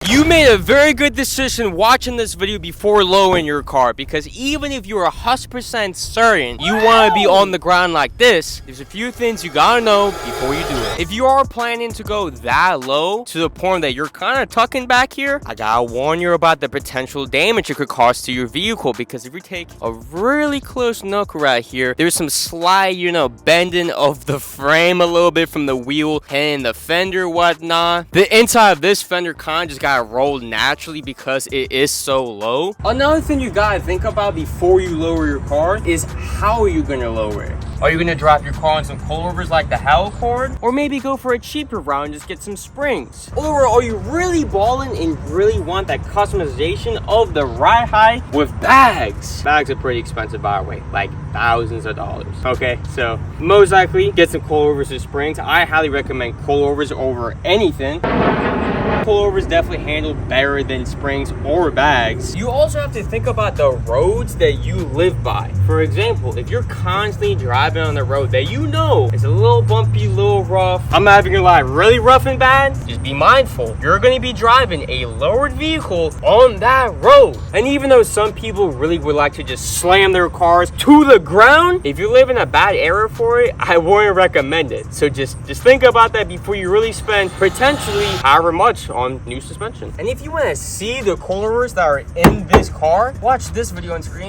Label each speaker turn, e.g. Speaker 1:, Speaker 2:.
Speaker 1: You made a very good decision watching this video before lowering your car, because even if you're 100% certain you want to be on the ground like this, there's a few things you gotta know before you do it. If you are planning to go that low to the point that you're kind of tucking back here, I gotta warn you about the potential damage it could cause to your vehicle, because if you take a really close look right here, there's some slight, bending of the frame a little bit from the wheel and the fender, whatnot. The inside of this fender kind of just got rolled naturally because it is so low. Another thing you gotta think about before you lower your car is how are you gonna lower it? Are you gonna drop your car on some coilovers like the Hellcord? Or maybe go for a cheaper route and just get some springs? Or are you really balling and really want that customization of the ride height with bags? Bags are pretty expensive, by the way, like thousands of dollars. Okay, so most likely get some coilovers and springs. I highly recommend coilovers over anything. Coilovers definitely handle better than springs or bags. You also have to think about the roads that you live by. For example, if you're constantly driving on the road that it's a little bumpy, a little rough, I'm not even gonna lie, really rough and bad, just be mindful. You're gonna be driving a lowered vehicle on that road. And even though some people really would like to just slam their cars to the ground, if you live in a bad area for it, I wouldn't recommend it. So just think about that before you really spend potentially however much on new suspension. And if you want to see the coilovers that are in this car, watch this video on screen.